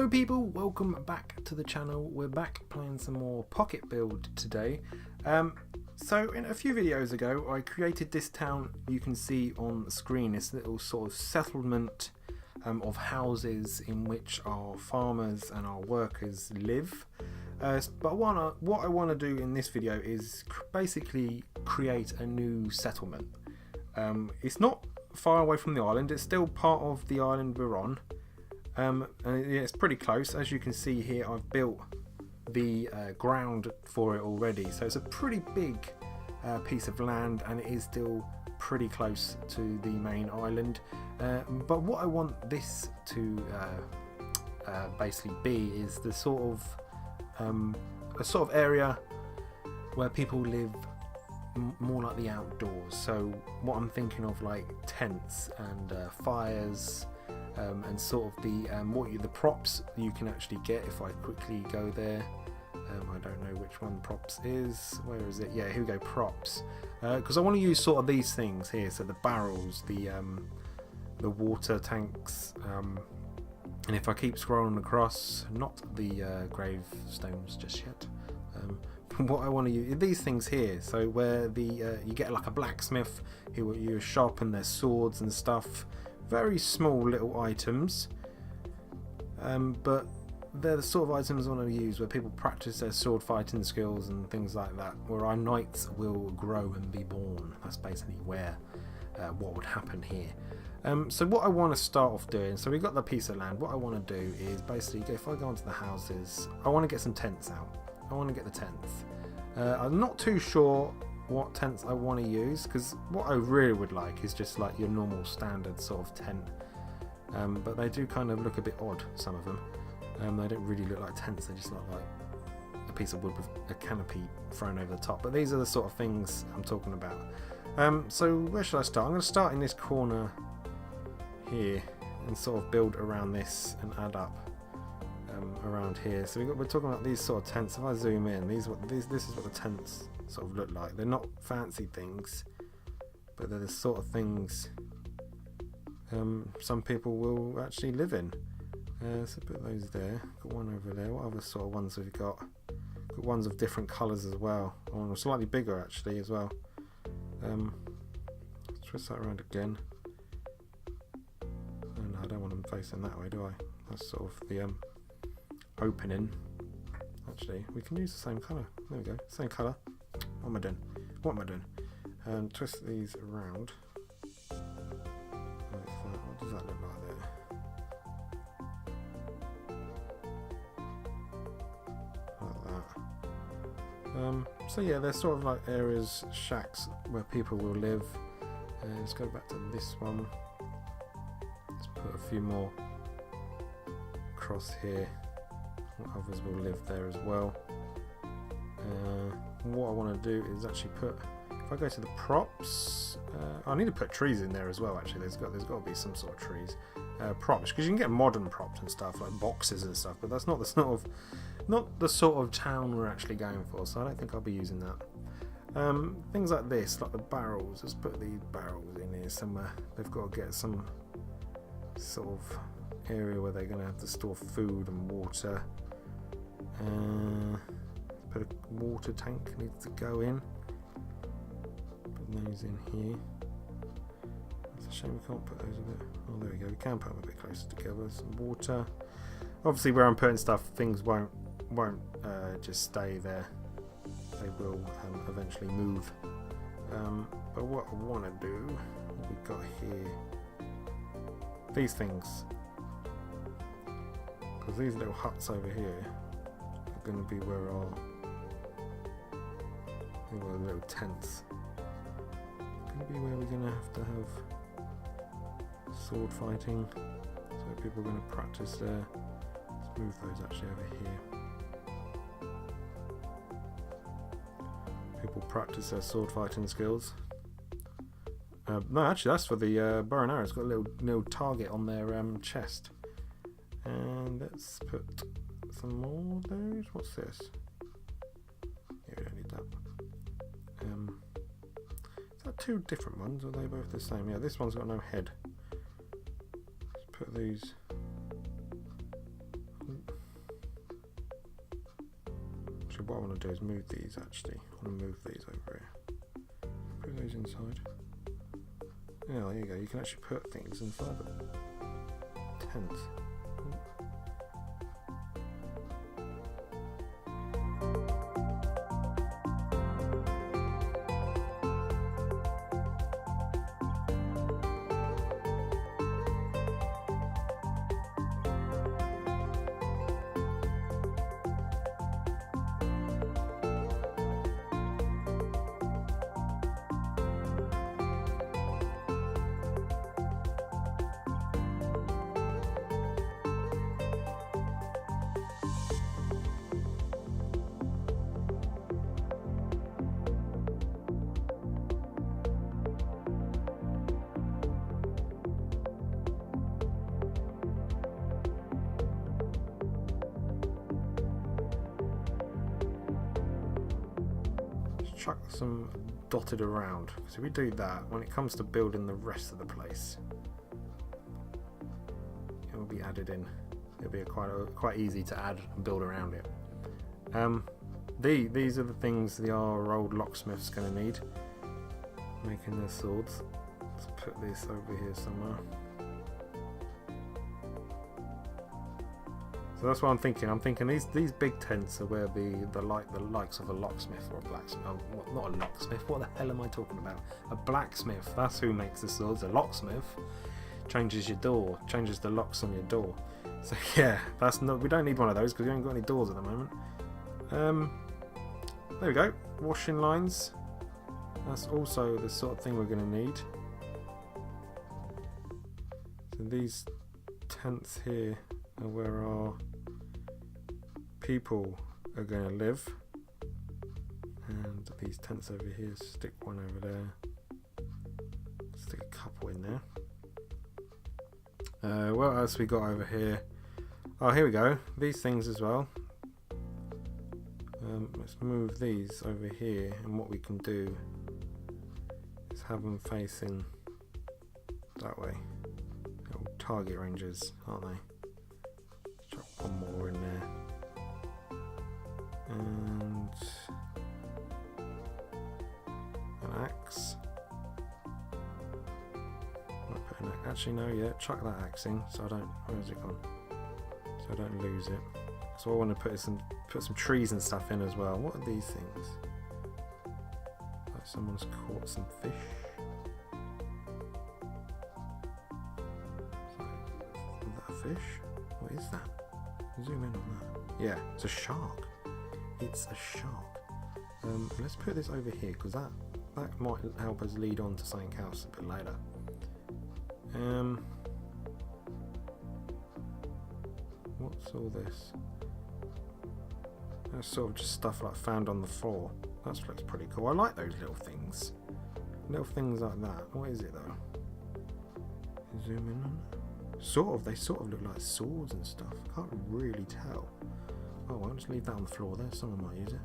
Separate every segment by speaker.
Speaker 1: Hello people, welcome back to the channel. We're back playing some more Pocket Build today. So in a few videos ago I created this town you can see on the screen, this little sort of settlement of houses in which our farmers and our workers live. But what I want to do in this video is basically create a new settlement. It's not far away from the island, it's still part of the island we're on. And it's pretty close. As you can see here, I've built the ground for it already, so it's a pretty big piece of land and it is still pretty close to the main island. But what I want this to basically be is the sort of a sort of area where people live more like the outdoors. So what I'm thinking of, like tents and fires. And sort of the props you can actually get. If I quickly go there, I don't know which one props is. Where is it? Yeah, here we go, props. Because I want to use sort of these things here. So the barrels, the water tanks, and if I keep scrolling across, not the gravestones just yet. What I want to use these things here. So where you get like a blacksmith who you sharpen their swords and stuff. Very small little items, but they're the sort of items I want to use where people practice their sword fighting skills and things like that, where our knights will grow and be born. That's basically where what would happen here. So what I want to start off doing, so we've got the piece of land. What I want to do is basically, if I go onto the houses, I want to get some tents out. I want to get the tents. I'm not too sure what tents I want to use, because what I really would like is just like your normal standard sort of tent, but they do kind of look a bit odd, some of them. They don't really look like tents, they just look like a piece of wood with a canopy thrown over the top. But these are the sort of things I'm talking about. So where should I start? I'm going to start in this corner here and sort of build around this and add up around here. So we're talking about these sort of tents. If I zoom in, this is what the tents sort of look like. They're not fancy things, but they're the sort of things some people will actually live in. So put those there. Got one over there. What other sort of ones have we got? Got ones of different colours as well. Oh, slightly bigger actually as well. Let's twist that around again. Oh, no, I don't want them facing that way, do I? That's sort of the opening. Actually, we can use the same colour. There we go. Same colour. What am I doing? What am I doing? And twist these around. Like that. What does that look like there? Like that. So yeah, they're sort of like areas, shacks where people will live. Let's go back to this one. Let's put a few more across here. Others will live there as well. What I want to do is actually put, if I go to the props, I need to put trees in there as well. Actually, there's got to be some sort of trees. Props, because you can get modern props and stuff like boxes and stuff, but that's not the sort of town we're actually going for. So I don't think I'll be using that. Things like this, like the barrels. Let's put these barrels in here somewhere. They've got to get some sort of area where they're going to have to store food and water. Put a water tank needs to go in. Put those in here. It's a shame we can't put those a bit. Oh, there we go. We can put them a bit closer together. Some water. Obviously, where I'm putting stuff, things won't just stay there. They will eventually move. But what I want to do, what we've got here, these things, because these little huts over here are going to be where our little tents. It's going to be where we're going to have sword fighting. So people are going to practice there. Let's move those actually over here. People practice their sword fighting skills. No, actually that's for the bow and arrow. It's got a little target on their chest. And let's put some more of those. What's this? Yeah, we don't need that. Is that two different ones? Or are they both the same? Yeah, this one's got no head. Let's put these what I want to do is move these actually. I want to move these over here. Put those inside. Yeah, there you go. You can actually put things inside the tent. Chuck some dotted around, because if we do that, when it comes to building the rest of the place, it will be added in. It'll be quite easy to add and build around it. These are the things our old locksmith's going to need, making their swords. Let's put this over here somewhere. So that's what I'm thinking. I'm thinking these big tents are where the likes of a locksmith or a blacksmith. Oh, not a locksmith. What the hell am I talking about? A blacksmith. That's who makes the swords. A locksmith changes your door, changes the locks on your door. So yeah, that's not. We don't need one of those because we haven't got any doors at the moment. There we go. Washing lines. That's also the sort of thing we're going to need. So these tents here are where our people are going to live, and these tents over here, stick one over there, stick a couple in there. What else we got over here? Oh, here we go, these things as well. Let's move these over here, and what we can do is have them facing that way. They're all target ranges, aren't they? One more in there, and an axe. Actually, no, yeah, chuck that axe in, so I don't. Where's it gone? So I don't lose it. So I want to put some trees and stuff in as well. What are these things? Like someone's caught some fish. Is that a fish? What is that? Zoom in on that. Yeah, it's a shark. It's a shark. Let's put this over here because that might help us lead on to something else a bit later. What's all this? That's sort of just stuff like found on the floor. That looks pretty cool. I like those little things. Little things like that. What is it though? Zoom in on it. They sort of look like swords and stuff. Can't really tell. Oh, I'll just leave that on the floor there. Someone might use it.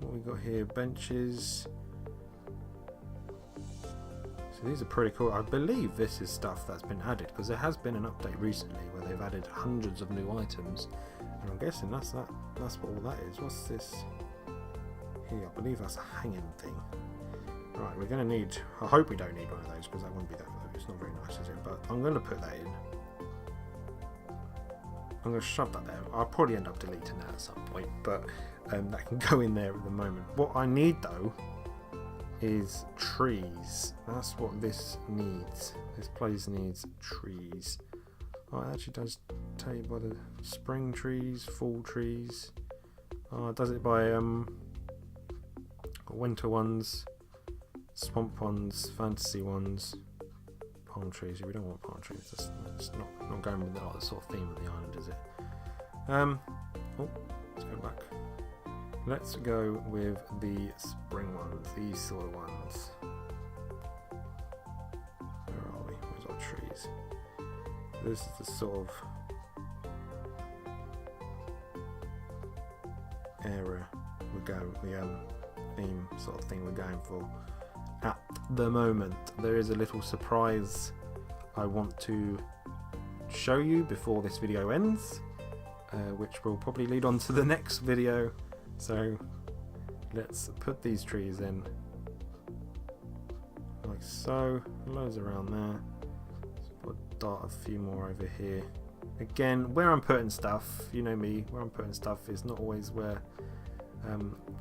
Speaker 1: What we got here? Benches. So these are pretty cool. I believe this is stuff that's been added because there has been an update recently where they've added hundreds of new items, and I'm guessing that's what all that is. What's this here? I believe that's a hanging thing. Right, we're going to need. I hope we don't need one of those because that wouldn't be that. It's not very nice, is it? But I'm going to put that in. I'm going to shove that there. I'll probably end up deleting that at some point, but that can go in there at the moment. What I need though is trees. That's what this needs. This place needs trees. Oh, it actually does tell you by the spring trees, fall trees. Oh, it does it by winter ones, swamp ones, fantasy ones. Palm trees. We don't want palm trees. That's not going with the sort of theme of the island, is it? Oh, let's go back. Let's go with the spring ones. These sort of ones. Where are we? Where's our trees? This is the sort of area we're going. The theme sort of thing we're going for. At the moment, there is a little surprise I want to show you before this video ends. which will probably lead on to the next video. So let's put these trees in like so, loads around there. Dart a few more over here. Again, where I'm putting stuff, you know me, where I'm putting stuff is not always where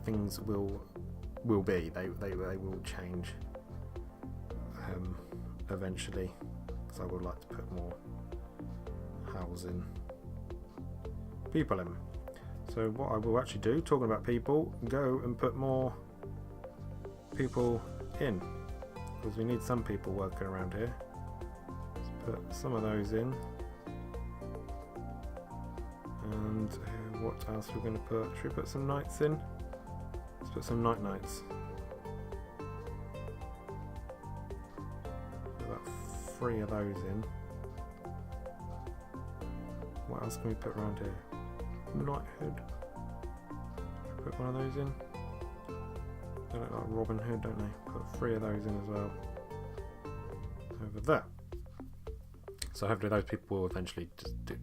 Speaker 1: things will be. They will change eventually, because I would like to put more housing people in. So what I will actually do, talking about people, go and put more people in, because we need some people working around here. Put some of those in, and what else we're going to put? Should we put some knights in? Let's put some knights. Put about 3 of those in. What else can we put around here? Knighthood. Should we put one of those in? They look like Robin Hood, don't they? Put 3 of those in as well. Over there. So hopefully those people will eventually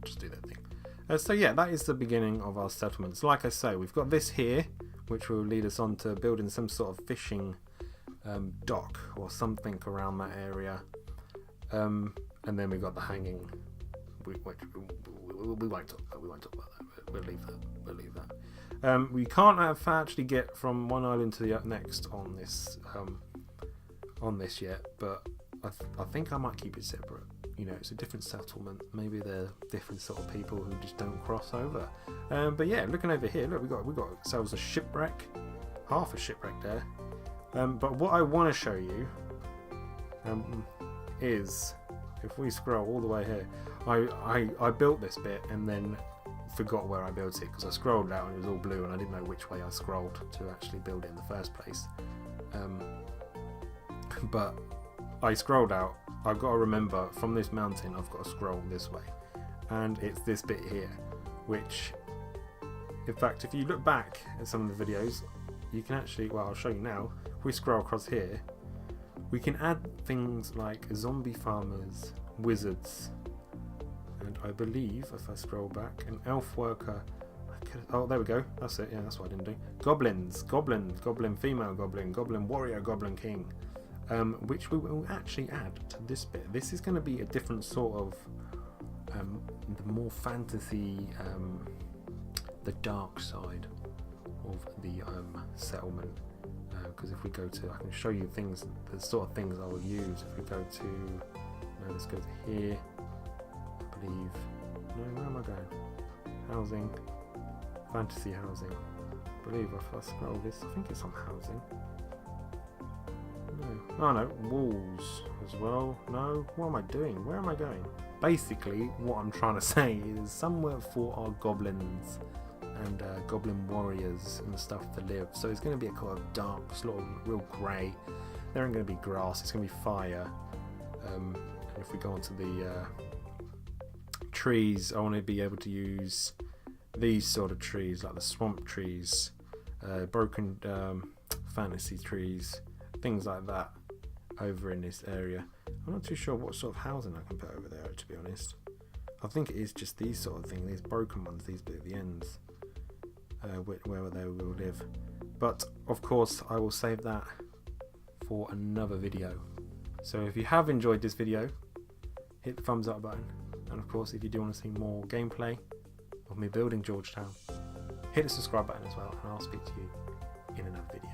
Speaker 1: just do their thing. So yeah, that is the beginning of our settlements. Like I say, we've got this here, which will lead us on to building some sort of fishing dock or something around that area. And then we've got the hanging. We won't talk about that. We'll leave that. We can't actually get from one island to the next on this yet, but I think I might keep it separate. You know, it's a different settlement. Maybe they're different sort of people who just don't cross over. But yeah, looking over here, look, we got ourselves a shipwreck, half a shipwreck there. But what I want to show you is, if we scroll all the way here, I built this bit and then forgot where I built it, because I scrolled out and it was all blue and I didn't know which way I scrolled to actually build it in the first place. But I scrolled out. I've got to remember, from this mountain I've got to scroll this way, and it's this bit here, which, in fact, if you look back at some of the videos, you can actually, well, I'll show you now. If we scroll across here, we can add things like zombie farmers, wizards, and I believe, if I scroll back, an elf worker. Oh, there we go, that's it. Yeah, that's what I didn't do. Goblin female goblin, goblin warrior, goblin king. Which we will actually add to this bit. This is going to be a different sort of the more fantasy, the dark side of the settlement. Because if we go to, I can show you things, the sort of things I will use. If we go to, no, let's go to here. I believe. No, where am I going? Housing, fantasy housing. I believe if I scroll this, I think it's on housing. Oh no, walls as well. No, what am I doing? Where am I going? Basically, what I'm trying to say is somewhere for our goblins and goblin warriors and stuff to live. So it's going to be a kind of dark, sort of real grey. There ain't going to be grass, it's going to be fire. And if we go onto the trees, I want to be able to use these sort of trees, like the swamp trees, broken fantasy trees, things like that over in this area. I'm not too sure what sort of housing I can put over there, to be honest. I think it is just these sort of things, these broken ones, these bit at the ends, where they will live. But of course I will save that for another video. So if you have enjoyed this video, hit the thumbs up button, and of course if you do want to see more gameplay of me building Georgetown, hit the subscribe button as well, and I'll speak to you in another video.